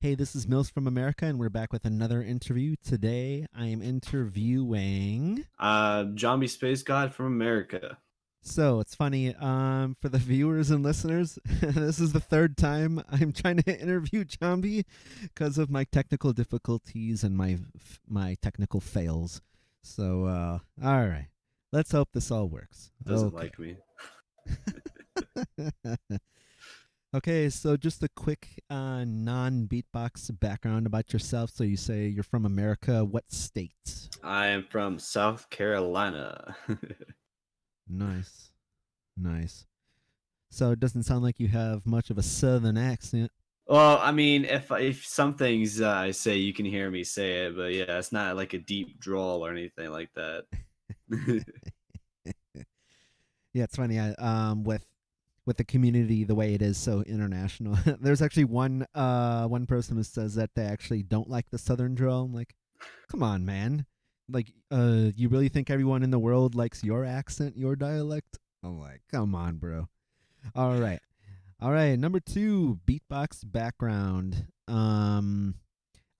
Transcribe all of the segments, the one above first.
Hey, this is Milz from America, and we're back with another interview. Today, I am interviewing. Jombie Space God from America. So it's funny for the viewers and listeners. This is the third time I'm trying to interview Jombie because of my technical difficulties and my technical fails. So, all right, let's hope this all works. Doesn't Okay. like me. Okay, so just a quick non-beatbox background about yourself. So you say you're from America. What state? I am from South Carolina. Nice. Nice. So it doesn't sound like you have much of a southern accent. Well, I mean, if some things I say, you can hear me say it, but yeah, it's not like a deep drawl or anything like that. Yeah, it's funny. With the community the way it is so international. There's actually one person who says that they actually don't like the southern drawl. I'm like, come on, man. Like, you really think everyone in the world likes your accent, your dialect? I'm like, come on, bro. All right. All right, number 2, beatbox background. I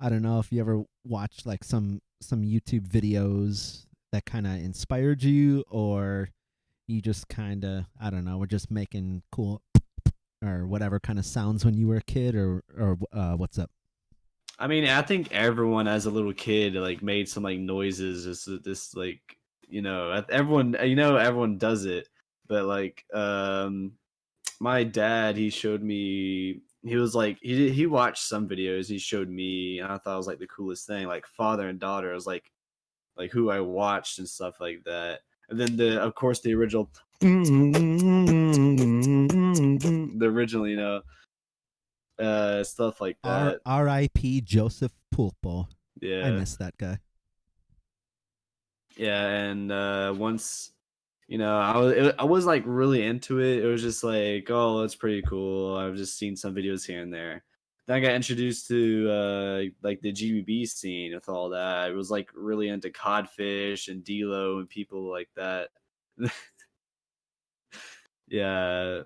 don't know if you ever watched like some YouTube videos that kind of inspired you, or you just kind of, I don't know, were just making cool or whatever kind of sounds when you were a kid, or what's up? I mean, I think everyone as a little kid like made some like noises. This like everyone everyone does it, but like my dad, he showed me, he was like he watched some videos, he showed me, and I thought it was like the coolest thing, like father and daughter was like who I watched and stuff like that. And then the of course the original the original, stuff like that. R.I.P. Joseph Pulpo. I Yeah. miss that guy. Yeah, and once I was like really into it. It was just like, oh, that's pretty cool. I've just seen some videos here and there. Then I got introduced to like the GBB scene with all that. I was like really into Codfish and D'Lo and people like that. Yeah.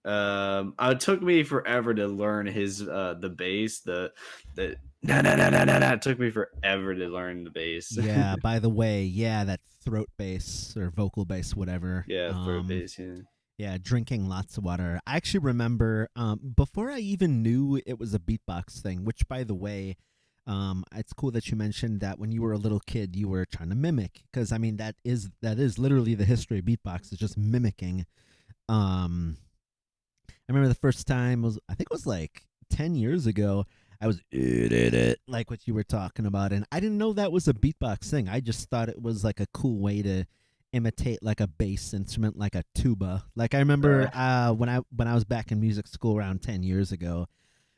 It took me forever to learn his the bass, the na na na na na na. It took me forever to learn the bass. Yeah, by the way, yeah, that throat bass or vocal bass, whatever. Yeah, throat bass. Yeah. Yeah, drinking lots of water. I actually remember before I even knew it was a beatbox thing, which, by the way, it's cool that you mentioned that when you were a little kid, you were trying to mimic. Because, I mean, that is literally the history of beatbox, is just mimicking. Um, I remember the first time, I think it was like 10 years ago, I was like what you were talking about. And I didn't know that was a beatbox thing. I just thought it was like a cool way to imitate like a bass instrument, like a tuba. Like I remember when I was back in music school around 10 years ago.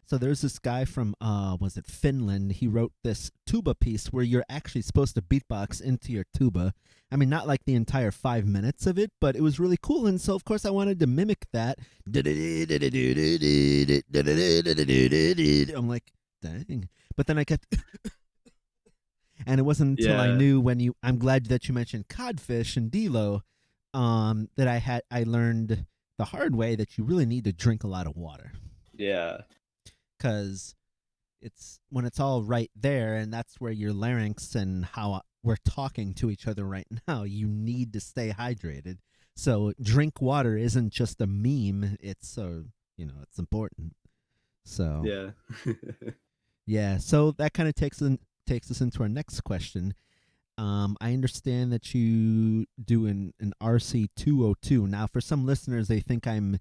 So there's this guy from was it Finland? He wrote this tuba piece where you're actually supposed to beatbox into your tuba. I mean, not like the entire 5 minutes of it, but it was really cool. And so, of course, I wanted to mimic that. I'm like, dang. But then I kept, and it wasn't until I Yeah. knew I'm glad that you mentioned codfish and D'Lo, that I learned the hard way that you really need to drink a lot of water, Yeah. because it's when it's all right there, and that's where your larynx and how we're talking to each other right now. You need to stay hydrated. So drink water isn't just a meme. It's it's important. So Yeah. yeah. So that kind of takes us into our next question. I understand that you do an RC 202. Now, for some listeners, they think I'm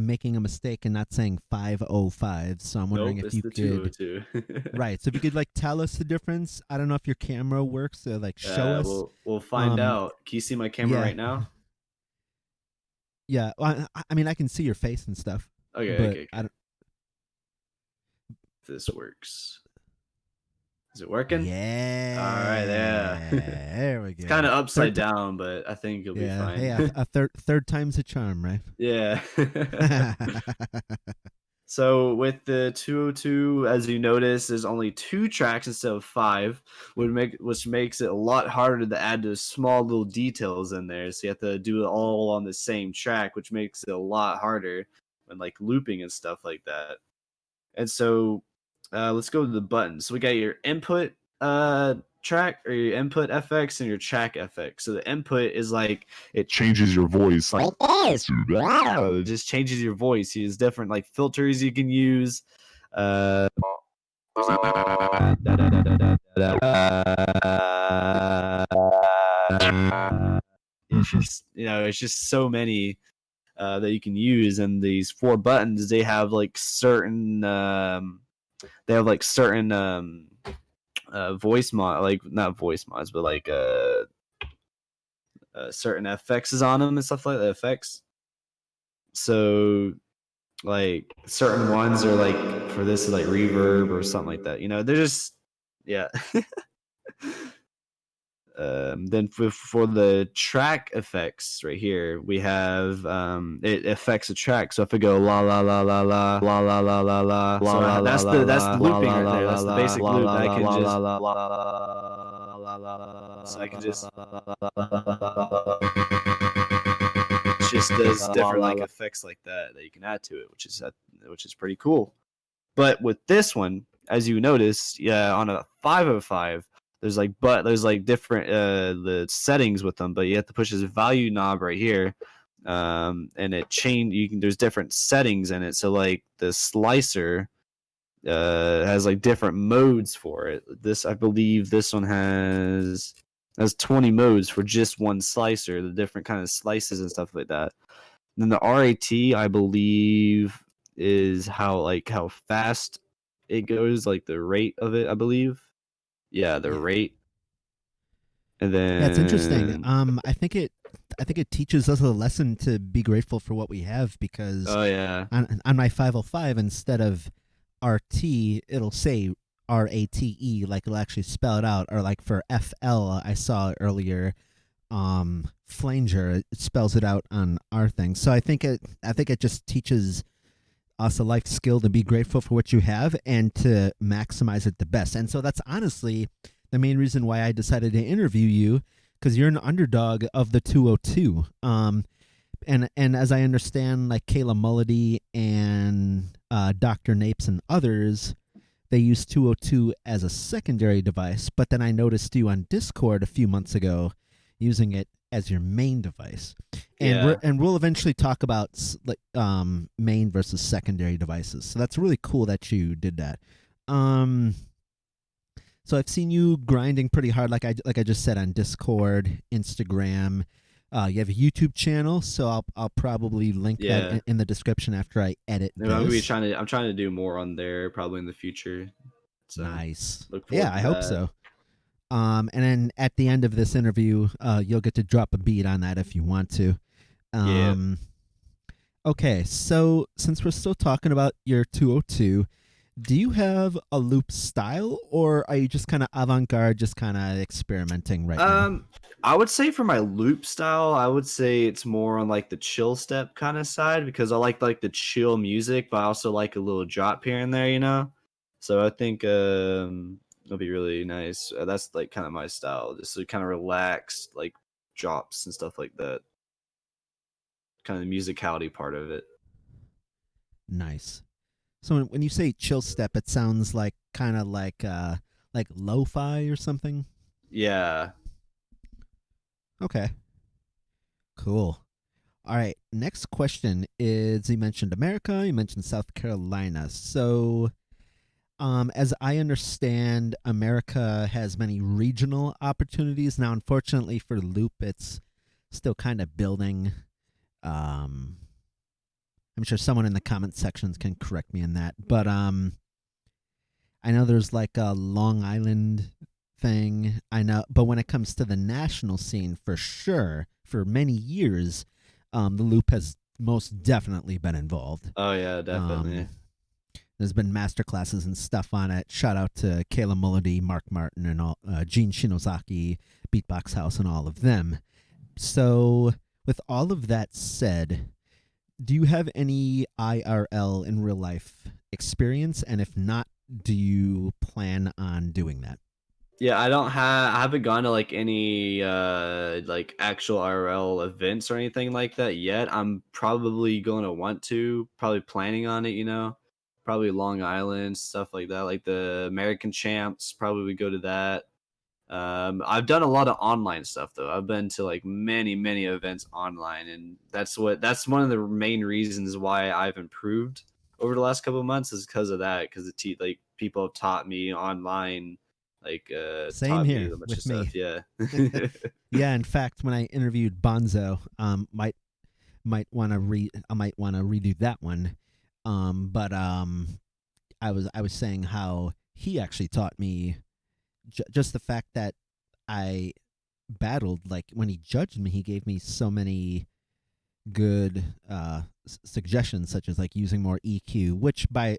making a mistake and not saying 505. So I'm wondering Nope, if it's you the could. 202. Right. So if you could like tell us the difference. I don't know if your camera works. So like show us. We'll find Um. out. Can you see my camera Yeah. right now? Yeah. Well, I mean, I can see your face and stuff, Okay, but okay, I okay. don't. If this works. Is it working? All right, yeah. Yeah. There we It's kind go. of upside down, but I think you'll be Yeah. Hey, fine. a third time's a charm, right? Yeah. So with the 202, as you notice, there's only two tracks instead of five, which makes it a lot harder to add those small little details in there. So you have to do it all on the same track, which makes it a lot harder when like looping and stuff like that. And so Let's go to the buttons. So we got your input track, or your input FX, and your track FX. So the input is like it changes your voice, like this. It just changes your voice. There's different like filters you can use. It's just, it's just so many that you can use, and these 4 buttons, they have like certain voice mod, like not voice mods, but like certain FXs on them and stuff like that. Effects. So like certain ones are like, for this is like reverb or something like that. They're just, yeah. Then for the track effects right here, we have it affects a track. So if I go la la la la la la la la la la, so that's the looping right there. That's the basic loop. I can just it just does different like effects like that you can add to it, which is pretty cool. But with this one, as you notice, yeah, on a 505. There's like different the settings with them, but you have to push this value knob right here, and it there's different settings in it. So like the slicer has like different modes for it. I believe this one has 20 modes for just one slicer, the different kind of slices and stuff like that. And then the RAT, I believe, is how fast it goes, like the rate of it, I believe. Yeah, the rate. And then Yeah, it's interesting. I think it teaches us a lesson to be grateful for what we have, because oh yeah, on my 505, instead of RT, it'll say RATE, like it'll actually spell it out. Or like for FL, I saw earlier, flanger, it spells it out on our thing. So I think it just teaches us a life skill to be grateful for what you have and to maximize it the best. And so that's honestly the main reason why I decided to interview you, because you're an underdog of the 202. And as I understand, like Kayla Mulledy and Dr. Napes and others, they use 202 as a secondary device. But then I noticed you on Discord a few months ago using it as your main device. And we'll eventually talk about main versus secondary devices. So that's really cool that you did that. So I've seen you grinding pretty hard, like I just said, on Discord, Instagram. You have a YouTube channel, so I'll probably link that in the description after I edit this. I'm trying to do more on there probably in the future. So nice. Look forward to I hope so. And then at the end of this interview, you'll get to drop a beat on that if you want to. Okay, so since we're still talking about your 202, do you have a loop style, or are you just kind of avant-garde, just kind of experimenting right now? I would say for my loop style, I would say it's more on like the chill step kind of side, because I like the chill music, but I also like a little drop here and there. So I think it'll be really nice. That's like kind of my style, just kind of relaxed, like drops and stuff like that. Kind of the musicality part of it. Nice. So when you say chill step, it sounds like kind of like lo-fi or something. Yeah. Okay. Cool. All right. Next question is: you mentioned America, you mentioned South Carolina. So, as I understand, America has many regional opportunities now. Unfortunately for Loop, it's still kind of building. I'm sure someone in the comment sections can correct me on that. But I know there's like a Long Island thing. I know, but when it comes to the national scene, for sure, for many years, the Loop has most definitely been involved. Oh yeah, definitely. There's been master classes and stuff on it. Shout out to Kayla Mulledy, Mark Martin, and all Gene Shinozaki, Beatbox House, and all of them. So, with all of that said, do you have any IRL in real life experience? And if not, do you plan on doing that? Yeah, I haven't gone to like any like actual IRL events or anything like that yet. I'm probably going to want to, probably planning on it. probably Long Island, stuff like that. Like the American Champs, probably would go to that. I've done a lot of online stuff though. I've been to like many events online, and that's one of the main reasons why I've improved over the last couple of months is because of that. Because like people have taught me online, like Same taught me here a bunch of with stuff. me. Yeah. Yeah, in fact, when I interviewed Bonzo, might want to I might want to redo that one. But I was saying how he actually taught me just the fact that I battled, like when he judged me, he gave me so many good suggestions, such as like using more EQ, which by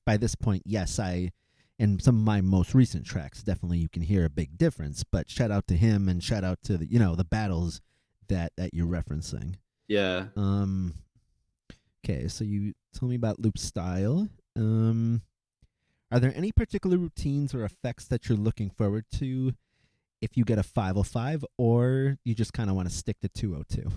this point, yes, I in some of my most recent tracks, definitely you can hear a big difference. But shout out to him and shout out to the battles that you're referencing. Yeah. Okay, so you told me about loop style. Are there any particular routines or effects that you're looking forward to if you get a 505, or you just kind of want to stick to 202?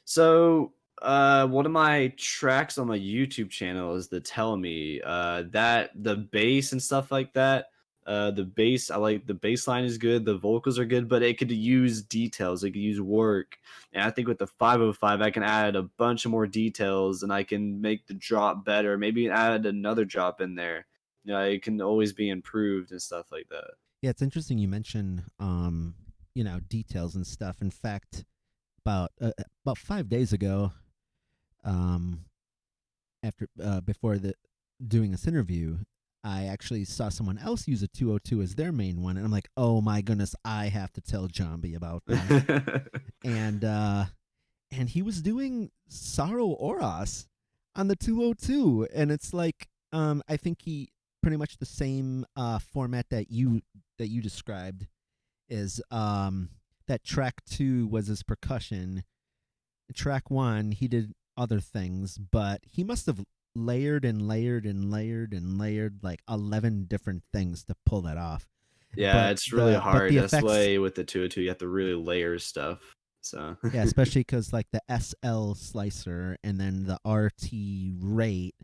So, one of my tracks on my YouTube channel is the Tell Me, that the bass and stuff like that. The bass, I like the bass line is good, the vocals are good, but it could use details, it could use work. And I think with the 505, I can add a bunch of more details and I can make the drop better, maybe add another drop in there. It can always be improved and stuff like that. Yeah, it's interesting you mention details and stuff. In fact, about 5 days ago, um, after before the doing this interview, I actually saw someone else use a 202 as their main one, and I'm like, oh my goodness, I have to tell Jombie about that. and he was doing Sorrow Oros on the 202, and it's like I think he pretty much the same format that you described is that track 2 was his percussion. Track 1 he did other things, but he must have layered and layered and layered and layered like 11 different things to pull that off. Yeah, it's really hard. the That's effects, why with the 202 you have to really layer stuff. So yeah, especially because like the SL slicer and then the RT rate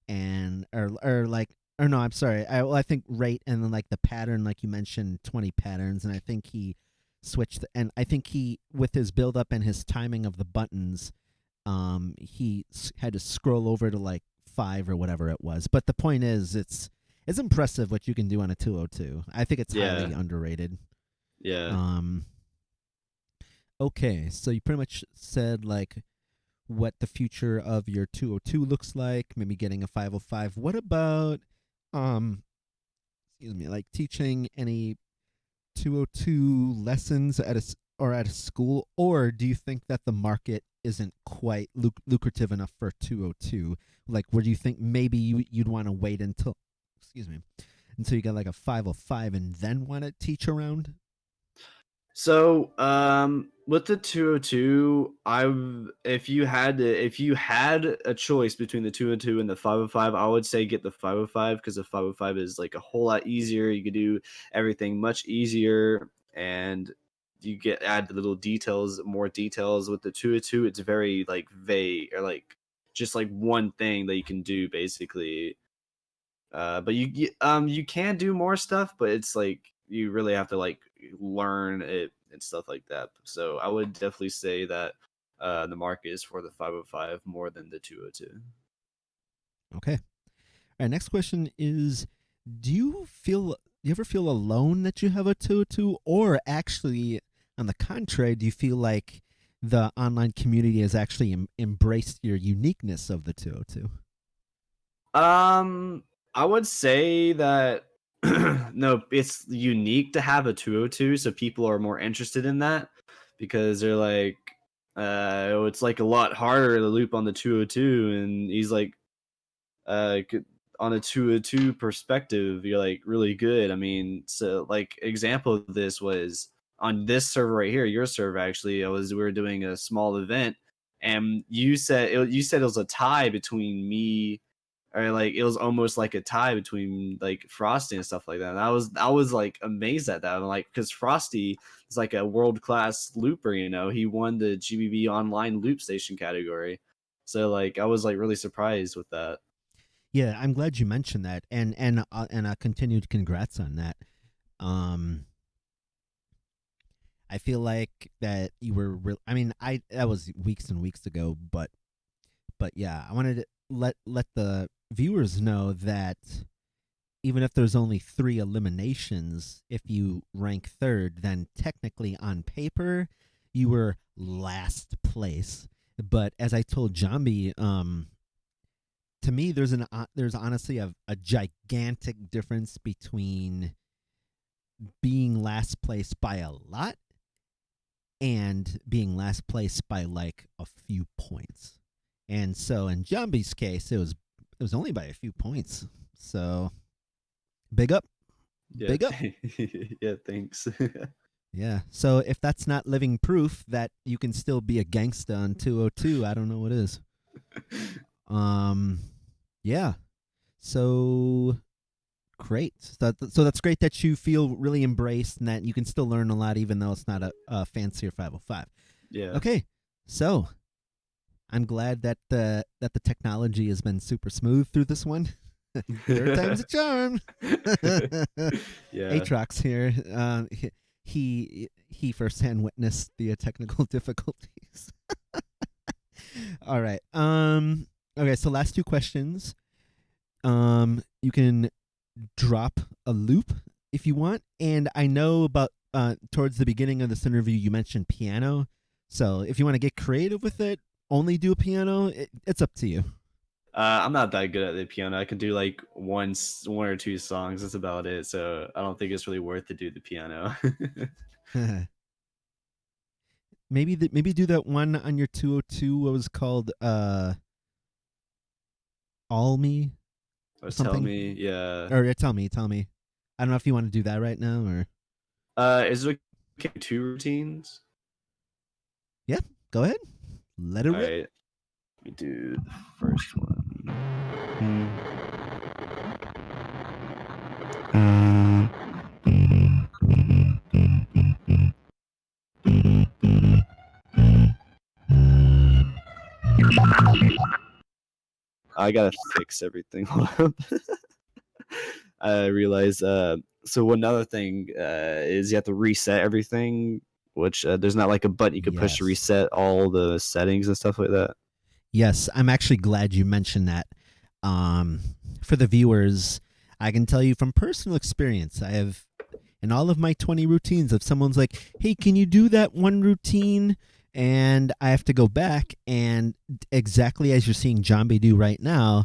and or like or no, I'm sorry, I think rate and then like the pattern, like you mentioned, 20 patterns, and I think he switched, and I think he with his build up and his timing of the buttons, he had to scroll over to like 5 or whatever it was. But the point is, it's impressive what you can do on a 202. I think it's yeah, highly underrated. yeah. Okay, so you pretty much said like what the future of your 202 looks like, maybe getting a 505. What about excuse me, like teaching any 202 lessons at at a school, or do you think that the market isn't quite lucrative enough for 202? Like, where do you think maybe you'd want to wait until, excuse me, until you get like a 505 and then want to teach around? So, with the 202, if you had a choice between the 202 and the 505, I would say get the 505 because the 505 is like a whole lot easier. You could do everything much easier, and you get add the little details, more details. With the 202, it's very like vague or like just like one thing that you can do basically. But you can do more stuff, but it's like you really have to like learn it and stuff like that. So I would definitely say that the market is for the 505 more than the 202. Okay. All right. Next question is: do you ever feel alone that you have a 202, or actually, on the contrary, do you feel like the online community has actually embraced your uniqueness of the 202? I would say that no, it's unique to have a 202, so people are more interested in that because they're like, it's like a lot harder to loop on the 202, and he's like, on a 202 perspective, you're like really good. I mean, so like example of this was on this server right here, your server actually. We were doing a small event, and you said it was a tie between me, or like it was almost like a tie between like Frosty and stuff like that. And I was like amazed at that. I'm like, because Frosty is like a world class looper, he won the GBB online loop station category. So like I was like really surprised with that. Yeah, I'm glad you mentioned that, and a continued congrats on that. Um, I feel like that you were. I mean, I that was weeks and weeks ago, but yeah, I wanted to let the viewers know that even if there's only 3 eliminations, if you rank third, then technically on paper you were last place. But as I told Jombie, to me, there's honestly a gigantic difference between being last place by a lot and being last place by like a few points. And so in Jombie's case, it was only by a few points. So big up, Yeah, big up. yeah, thanks. Yeah. So if that's not living proof that you can still be a gangsta on 202, I don't know what is. Yeah. So great. So that's great that you feel really embraced and that you can still learn a lot even though it's not a fancier 505. Yeah. Okay. So I'm glad that the technology has been super smooth through this one. Third time's a charm. Yeah. Atrox here. He firsthand witnessed the technical difficulties. All right. Okay. So last 2 questions. You can drop a loop if you want, and I know about towards the beginning of this interview you mentioned piano. So if you want to get creative with it, only do a piano. It's up to you. I'm not that good at the piano. I can do like one or 2 songs. That's about it. So I don't think it's really worth to do the piano. maybe do that one on your 202. What was called All Me Or something? Tell Me, yeah. Or tell me. I don't know if you want to do that right now or. Is it okay 2 routines? Yeah, go ahead. Let it rip. All right. Let me do the first one. I gotta fix everything. I realize. So another thing is you have to reset everything, which there's not like a button you could push to Yes. reset all the settings and stuff like that. Yes, I'm actually glad you mentioned that. For the viewers, I can tell you from personal experience, I have in all of my 20 routines, if someone's like, hey, can you do that one routine? And I have to go back, and exactly as you're seeing Jombie do right now,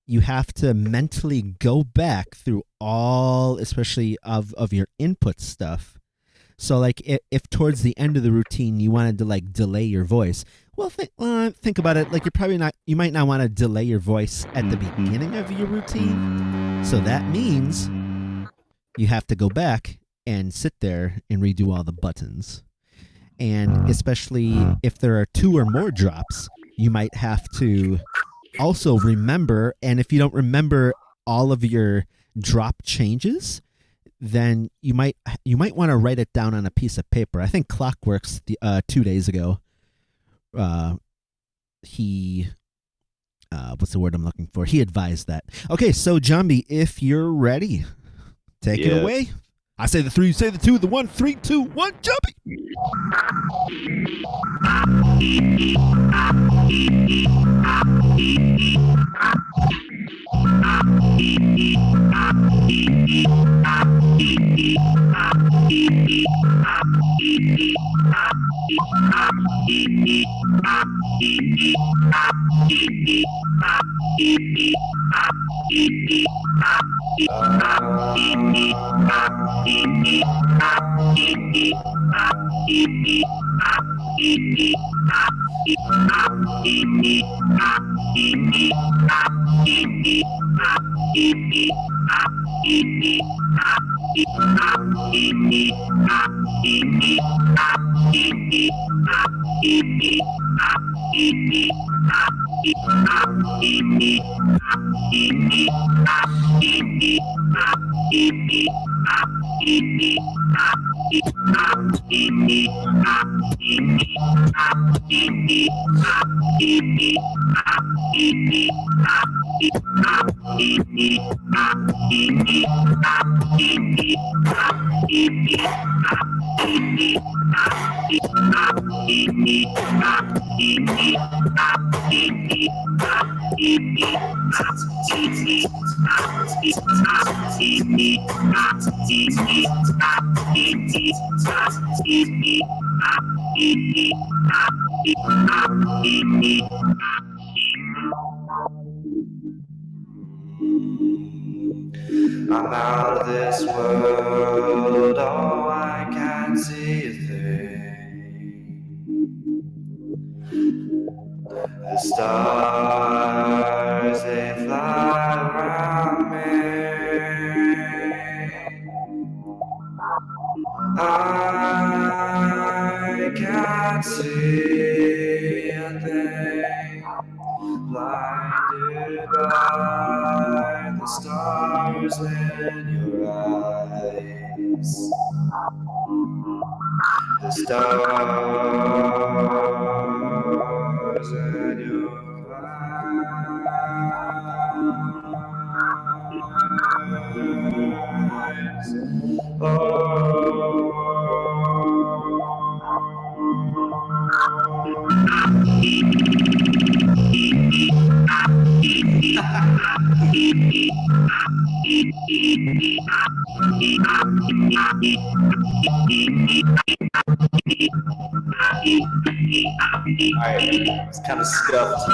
you have to mentally go back through all, especially of your input stuff. So, like, if towards the end of the routine you wanted to like delay your voice, well, think about it. Like, you might not want to delay your voice at the beginning of your routine. So that means you have to go back and sit there and redo all the buttons. And especially if there are 2 or more drops, you might have to also remember. And if you don't remember all of your drop changes, then you might want to write it down on a piece of paper. I think Clockworks 2 days ago, he what's the word I'm looking for? He advised that. Okay, so Jombie, if you're ready, take it away. I say the 3, you say the 2, the 1, 3, 2, 1, Jombie. I'm out of this world, oh, I can't see a thing. The stars, they fly around me. I can't see a thing. Blinded by the stars in your eyes. The stars in your eyes. Alright, it's kind of scuffed.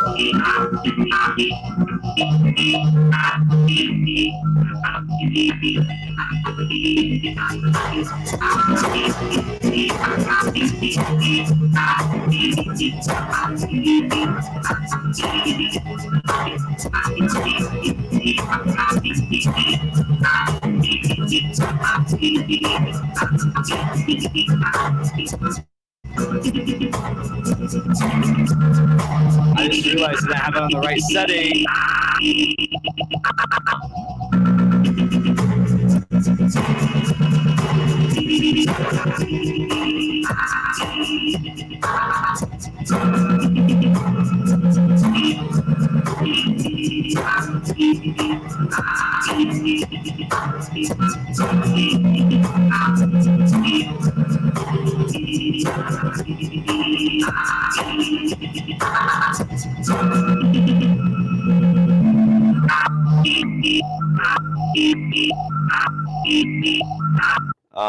I just realized that I have it on the right setting.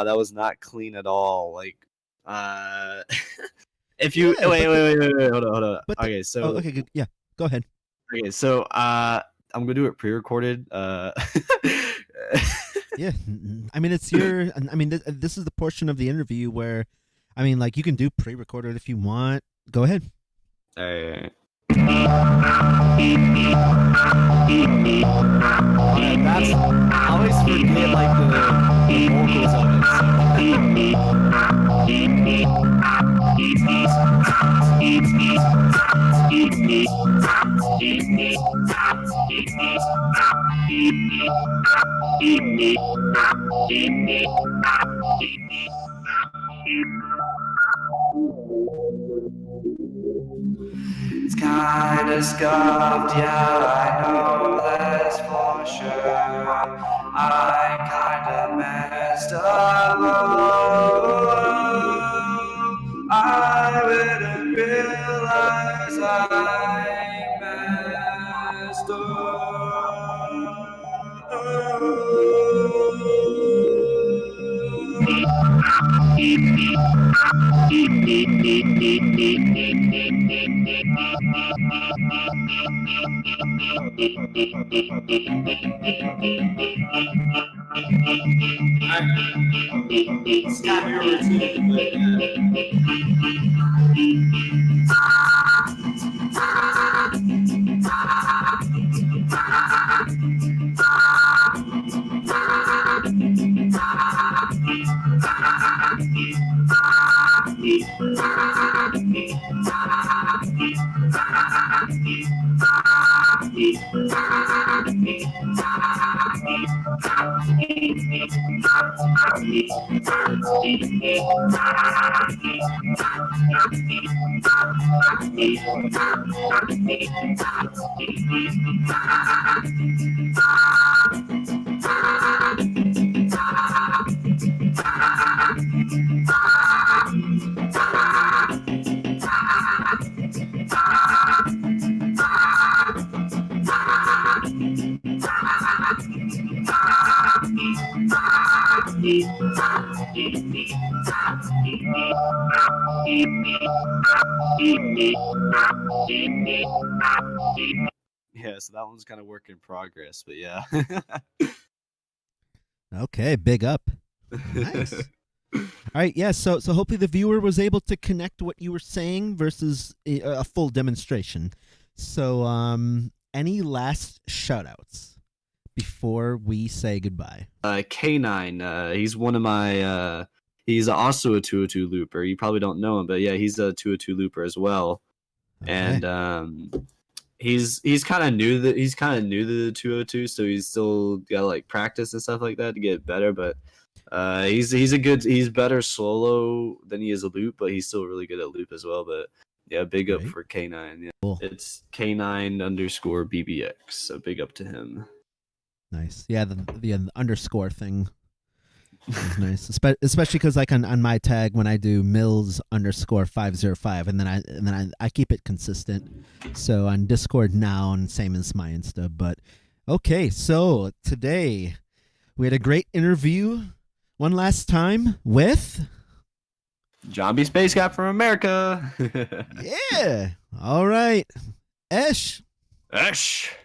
That was not clean at all. Like, if you wait, hold on. But okay, so okay, good. Yeah, go ahead. Okay, so I'm gonna do it pre-recorded. Yeah, I mean it's your. I mean this is the portion of the interview where, I mean, like you can do pre-recorded if you want. Go ahead. Alright. That's I always forget like the vocals of It's kinda scuffed, yeah, I know that's for sure. I kinda messed up. I didn't realize I messed It's kind of your routine, but Yeah, so that one's kind of work in progress, but yeah. Okay, big up. Nice. All right, yeah. So hopefully the viewer was able to connect what you were saying versus a full demonstration. So any last shout-outs before we say goodbye? K9, he's one of my he's also a 202 looper. You probably don't know him, but yeah, he's a 202 looper as well. Okay. And he's kind of new to the 202, so he's still got like practice and stuff like that to get better, but he's better solo than he is a loop, but he's still really good at loop as well. But yeah, big up Great. for K9. Yeah. Cool. It's K9_BBX, so big up to him. Nice. Yeah, the underscore thing is nice, especially because like on my tag when I do Milz _505, and then I keep it consistent. So on Discord now, and same as my Insta. But okay, so today we had a great interview one last time with Jombie Space Cat from America. yeah. All right, Esh. Ash.